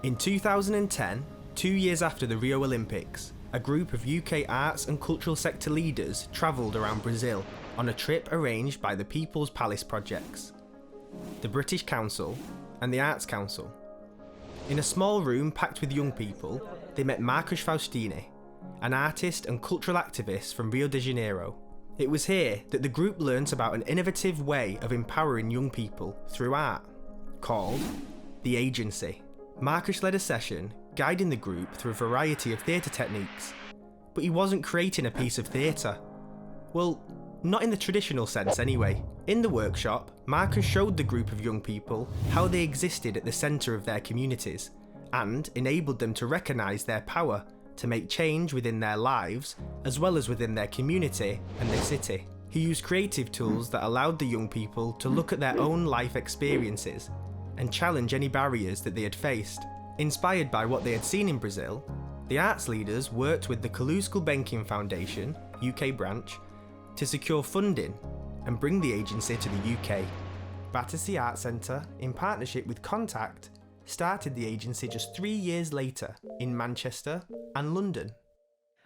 In 2010, 2 years after the Rio Olympics, a group of UK arts and cultural sector leaders travelled around Brazil on a trip arranged by the People's Palace Projects, the British Council and the Arts Council. In a small room packed with young people, they met Marcus Faustini, an artist and cultural activist from Rio de Janeiro. It was here that the group learnt about an innovative way of empowering young people through art, called the agency. Marcus led a session guiding the group through a variety of theatre techniques, but he wasn't creating a piece of theatre. Well, not in the traditional sense anyway. In the workshop, Marcus showed the group of young people how they existed at the centre of their communities and enabled them to recognise their power to make change within their lives as well as within their community and their city. He used creative tools that allowed the young people to look at their own life experiences and challenge any barriers that they had faced. Inspired by what they had seen in Brazil, the arts leaders worked with the Wilkinson Foundation, UK branch, to secure funding and bring the agency to the UK. Battersea Arts Centre, in partnership with Contact, started the agency just 3 years later in Manchester and London.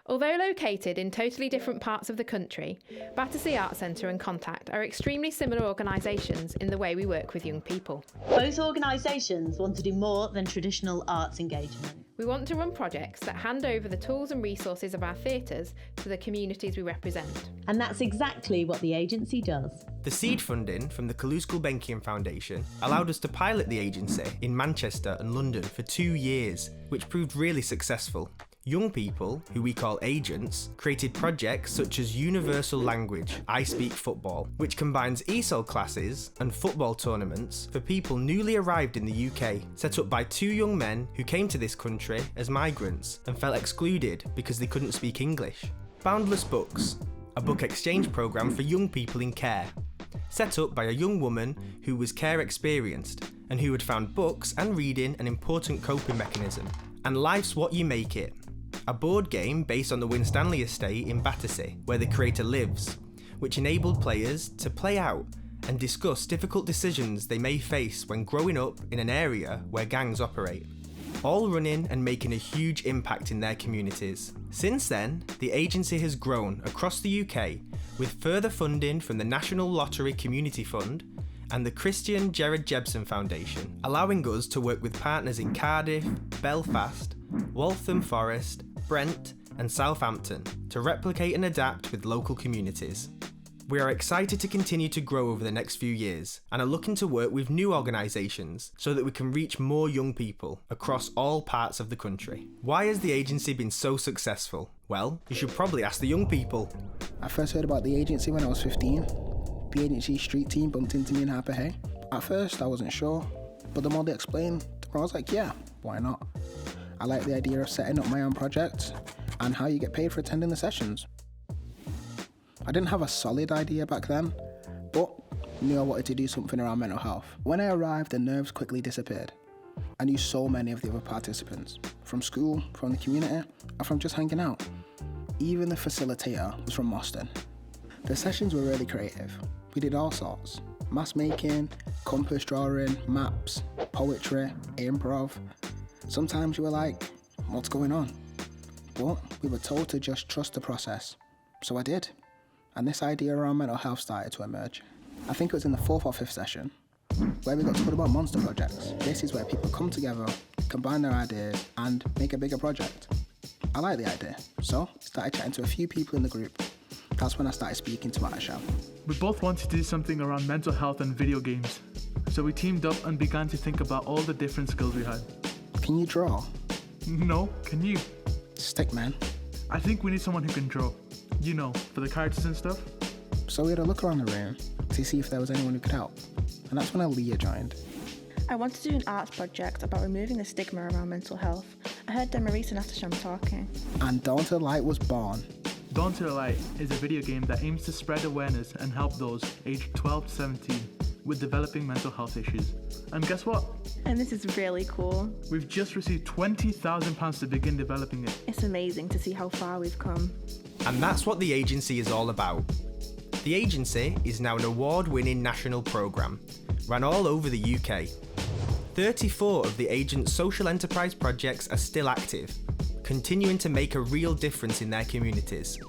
Although located in totally different parts of the country, Battersea Arts Centre and Contact are extremely similar organisations in the way we work with young people. Both organisations want to do more than traditional arts engagement. We want to run projects that hand over the tools and resources of our theatres to the communities we represent. And that's exactly what the agency does. The seed funding from the Wilkinson Foundation allowed us to pilot the agency in Manchester and London for 2 years, which proved really successful. Young people, who we call agents, created projects such as Universal Language, I Speak Football, which combines ESOL classes and football tournaments for people newly arrived in the UK, set up by 2 young men who came to this country as migrants and felt excluded because they couldn't speak English. Boundless Books, a book exchange programme for young people in care, set up by a young woman who was care experienced and who had found books and reading an important coping mechanism. And Life's What You Make It, a board game based on the Winstanley estate in Battersea, where the creator lives, which enabled players to play out and discuss difficult decisions they may face when growing up in an area where gangs operate, all running and making a huge impact in their communities. Since then, the agency has grown across the UK with further funding from the National Lottery Community Fund and the Christian Gerard Jebsen Foundation, allowing us to work with partners in Cardiff, Belfast, Waltham Forest, Brent and Southampton to replicate and adapt with local communities. We are excited to continue to grow over the next few years and are looking to work with new organisations so that we can reach more young people across all parts of the country. Why has the agency been so successful? Well, you should probably ask the young people. I first heard about the agency when I was 15. The agency street team bumped into me in Harper Hay. At first I wasn't sure, but the more they explained, I was like, yeah, why not? I like the idea of setting up my own projects and how you get paid for attending the sessions. I didn't have a solid idea back then, but knew I wanted to do something around mental health. When I arrived, the nerves quickly disappeared. I knew so many of the other participants, from school, from the community, and from just hanging out. Even the facilitator was from Moston. The sessions were really creative. We did all sorts. Mask making, compass drawing, maps, poetry, improv. Sometimes you were like, what's going on? But we were told to just trust the process. So I did. And this idea around mental health started to emerge. I think it was in the 4th or 5th session where we got to put about monster projects. This is where people come together, combine their ideas and make a bigger project. I like the idea, so started chatting to a few people in the group. That's when I started speaking to Aisha. We both wanted to do something around mental health and video games. So we teamed up and began to think about all the different skills we had. Can you draw? No, can you? Stickman. I think we need someone who can draw. You know, for the characters and stuff. So we had a look around the room to see if there was anyone who could help. And that's when Aaliyah joined. I wanted to do an arts project about removing the stigma around mental health. I heard Demarisa and Atasham talking. And Dawn to the Light was born. Dawn to the Light is a video game that aims to spread awareness and help those aged 12 to 17 with developing mental health issues. And guess what? And this is really cool. We've just received £20,000 to begin developing it. It's amazing to see how far we've come. And that's what the agency is all about. The agency is now an award-winning national programme, run all over the UK. 34 of the agent's social enterprise projects are still active, continuing to make a real difference in their communities.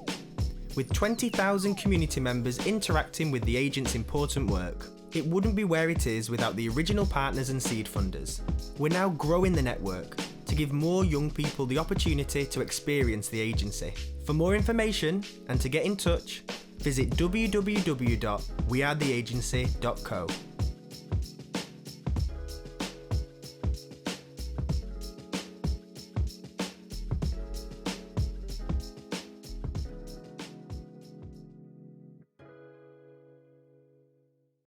With 20,000 community members interacting with the agent's important work, it wouldn't be where it is without the original partners and seed funders. We're now growing the network to give more young people the opportunity to experience the agency. For more information and to get in touch, visit www.wearetheagency.co.